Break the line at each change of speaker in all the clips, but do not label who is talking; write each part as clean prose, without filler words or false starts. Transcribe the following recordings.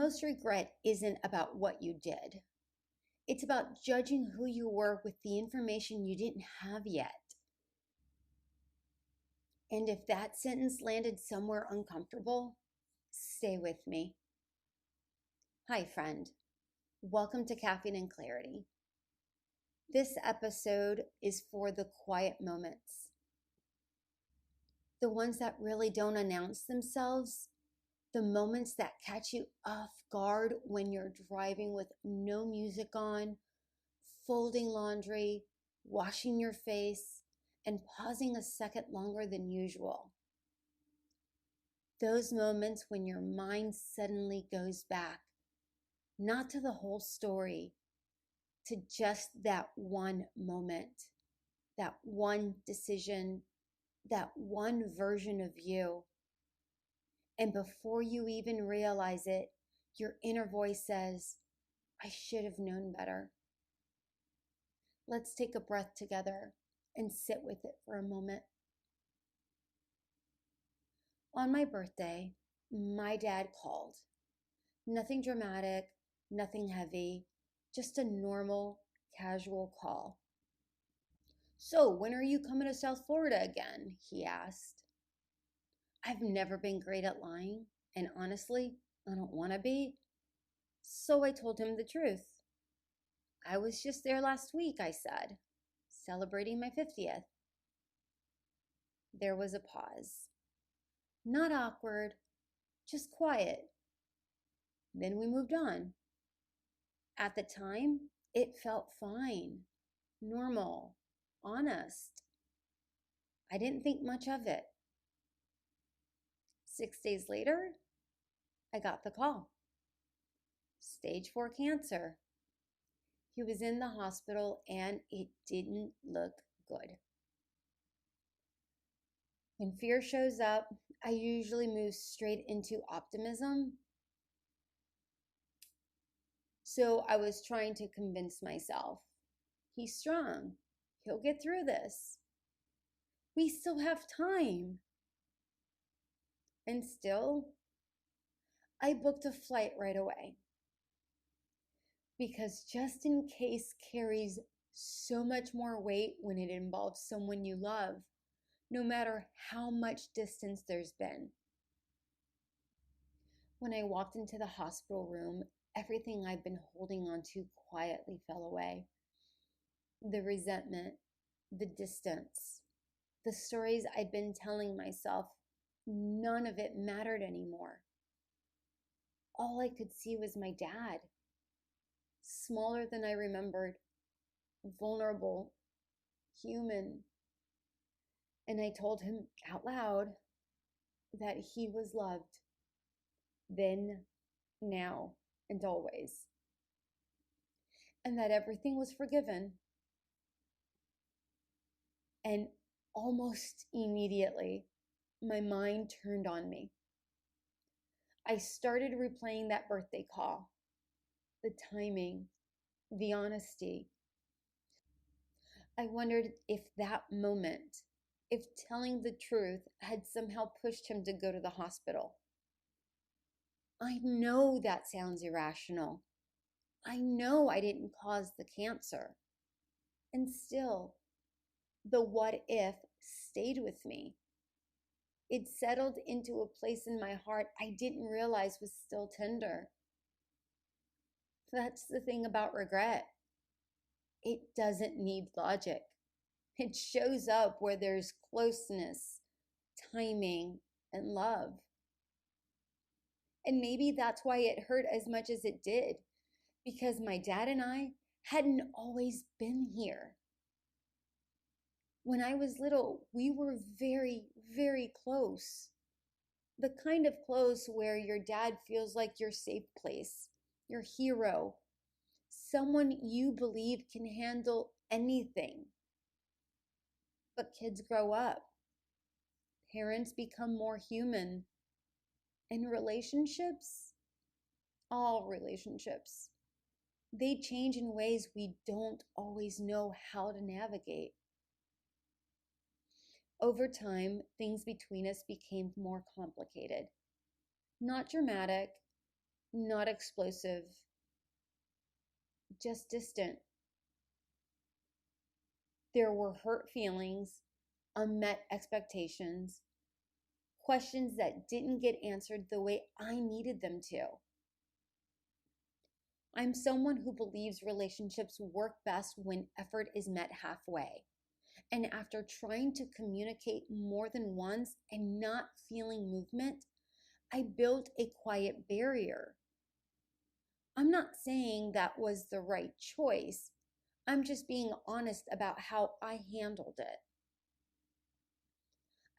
Most regret isn't about what you did. It's about judging who you were with the information you didn't have yet. And if that sentence landed somewhere uncomfortable, stay with me. Hi, friend. Welcome to Caffeine Clarity. This episode is for the quiet moments, the ones that really don't announce themselves, the moments that catch you off guard when you're driving with no music on, folding laundry, washing your face, and pausing a second longer than usual. Those moments when your mind suddenly goes back, not to the whole story, to just that one moment, that one decision, that one version of you. And before you even realize it, your inner voice says, I should have known better. Let's take a breath together and sit with it for a moment. On my birthday, my dad called. Nothing dramatic, nothing heavy, just a normal, casual call. So, when are you coming to South Florida again? He asked. I've never been great at lying, and honestly, I don't want to be. So I told him the truth. I was just there last week, I said, celebrating my 50th. There was a pause. Not awkward, just quiet. Then we moved on. At the time, it felt fine, normal, honest. I didn't think much of it. 6 days later, I got the call. Stage 4 cancer. He was in the hospital and it didn't look good. When fear shows up, I usually move straight into optimism. So I was trying to convince myself, he's strong. He'll get through this. We still have time. And still, I booked a flight right away. Because just in case carries so much more weight when it involves someone you love, no matter how much distance there's been. When I walked into the hospital room, everything I'd been holding on to quietly fell away. The resentment, the distance, the stories I'd been telling myself, none of it mattered anymore. All I could see was my dad, smaller than I remembered, vulnerable, human. And I told him out loud that he was loved, then, now, and always. And that everything was forgiven. And almost immediately, my mind turned on me. I started replaying that birthday call, the timing, the honesty. I wondered if that moment, if telling the truth had somehow pushed him to go to the hospital. I know that sounds irrational. I know I didn't cause the cancer. And still, the what if stayed with me. It settled into a place in my heart I didn't realize was still tender. That's the thing about regret. It doesn't need logic. It shows up where there's closeness, timing, and love. And maybe that's why it hurt as much as it did, because my dad and I hadn't always been here. When I was little, we were very, very close. The kind of close where your dad feels like your safe place, your hero, someone you believe can handle anything. But kids grow up. Parents become more human. And relationships, all relationships, they change in ways we don't always know how to navigate. Over time, things between us became more complicated. Not dramatic, not explosive, just distant. There were hurt feelings, unmet expectations, questions that didn't get answered the way I needed them to. I'm someone who believes relationships work best when effort is met halfway. And after trying to communicate more than once and not feeling movement, I built a quiet barrier. I'm not saying that was the right choice. I'm just being honest about how I handled it.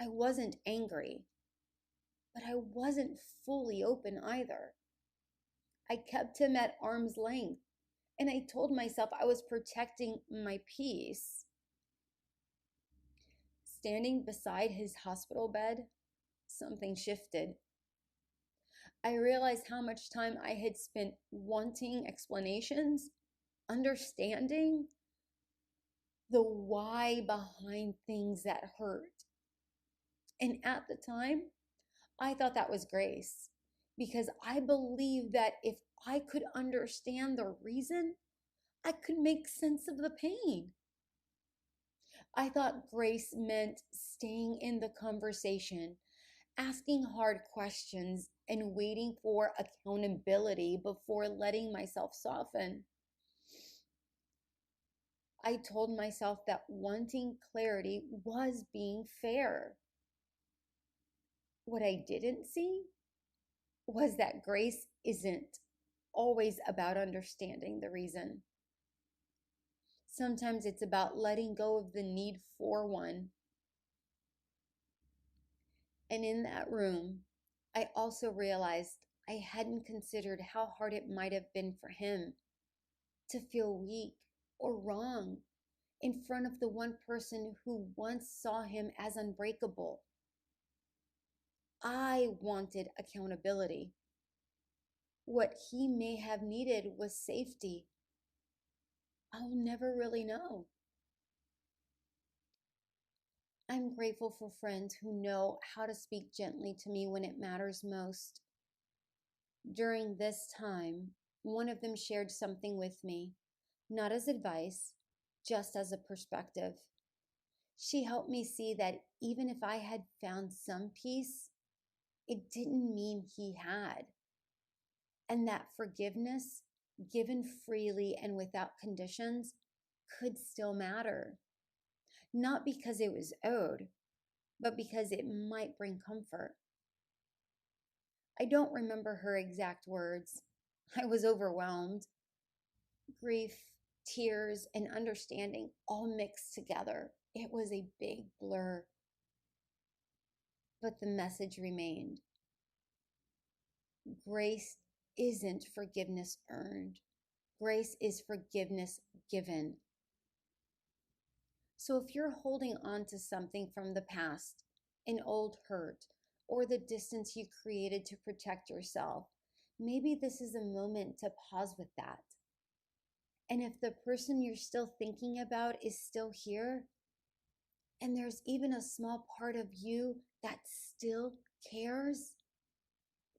I wasn't angry, but I wasn't fully open either. I kept him at arm's length, and I told myself I was protecting my peace. Standing beside his hospital bed, something shifted. I realized how much time I had spent wanting explanations, understanding the why behind things that hurt. And at the time, I thought that was grace because I believed that if I could understand the reason, I could make sense of the pain. I thought grace meant staying in the conversation, asking hard questions, and waiting for accountability before letting myself soften. I told myself that wanting clarity was being fair. What I didn't see was that grace isn't always about understanding the reason. Sometimes it's about letting go of the need for one. And in that room, I also realized I hadn't considered how hard it might have been for him to feel weak or wrong in front of the one person who once saw him as unbreakable. I wanted accountability. What he may have needed was safety. I'll never really know. I'm grateful for friends who know how to speak gently to me when it matters most. During this time, one of them shared something with me, not as advice, just as a perspective. She helped me see that even if I had found some peace, it didn't mean he had. And that forgiveness, given freely and without conditions, could still matter. Not because it was owed, but because it might bring comfort. I don't remember her exact words. I was overwhelmed. Grief, tears, and understanding all mixed together. It was a big blur. But the message remained. Grace isn't forgiveness earned. Grace is forgiveness given. So if you're holding on to something from the past, an old hurt, or the distance you created to protect yourself, maybe this is a moment to pause with that. And if the person you're still thinking about is still here, and there's even a small part of you that still cares,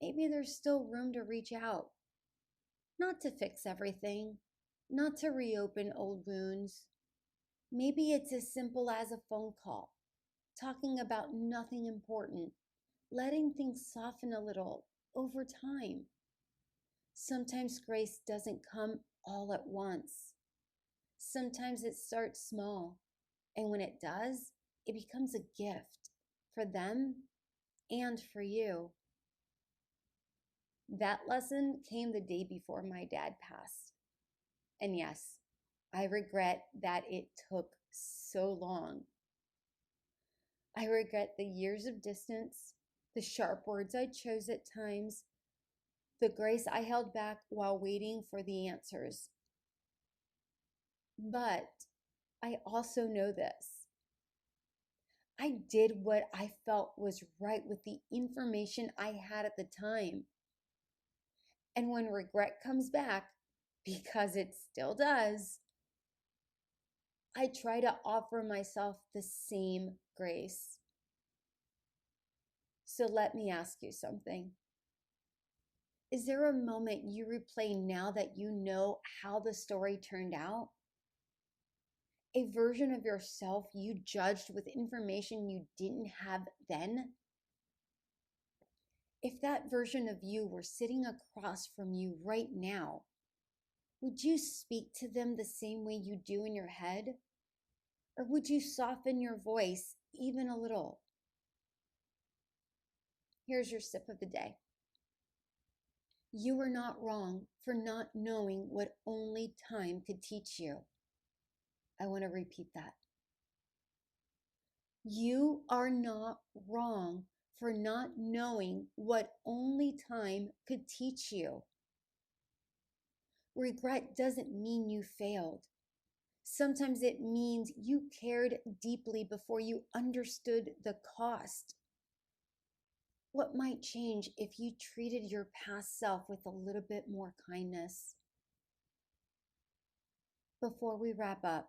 maybe there's still room to reach out. Not to fix everything, not to reopen old wounds. Maybe it's as simple as a phone call, talking about nothing important, letting things soften a little over time. Sometimes grace doesn't come all at once. Sometimes it starts small, and when it does, it becomes a gift for them and for you. That lesson came the day before my dad passed. And yes, I regret that it took so long. I regret the years of distance, the sharp words I chose at times, the grace I held back while waiting for the answers. But I also know this. I did what I felt was right with the information I had at the time. And when regret comes back, because it still does, I try to offer myself the same grace. So let me ask you something. Is there a moment you replay now that you know how the story turned out? A version of yourself you judged with information you didn't have then? If that version of you were sitting across from you right now, would you speak to them the same way you do in your head? Or would you soften your voice even a little? Here's your sip of the day. You were not wrong for not knowing what only time could teach you. I want to repeat that. You are not wrong for not knowing what only time could teach you. Regret doesn't mean you failed. Sometimes it means you cared deeply before you understood the cost. What might change if you treated your past self with a little bit more kindness? Before we wrap up,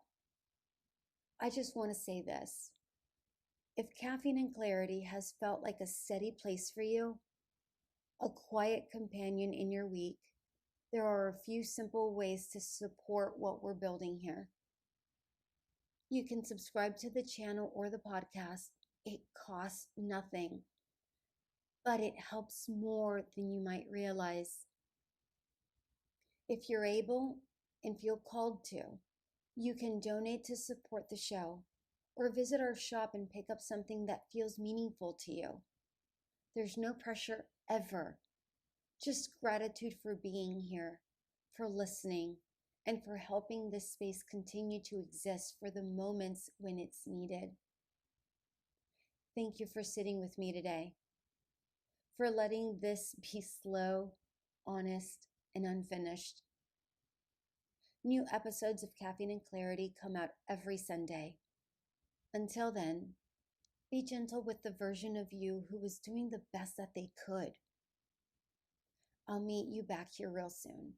I just want to say this. If Caffeine and Clarity has felt like a steady place for you, a quiet companion in your week, there are a few simple ways to support what we're building here. You can subscribe to the channel or the podcast. It costs nothing, but it helps more than you might realize. If you're able and feel called to, you can donate to support the show or visit our shop and pick up something that feels meaningful to you. There's no pressure ever, just gratitude for being here, for listening, and for helping this space continue to exist for the moments when it's needed. Thank you for sitting with me today, for letting this be slow, honest, and unfinished. New episodes of Caffeine and Clarity come out every Sunday. Until then, be gentle with the version of you who was doing the best that they could. I'll meet you back here real soon.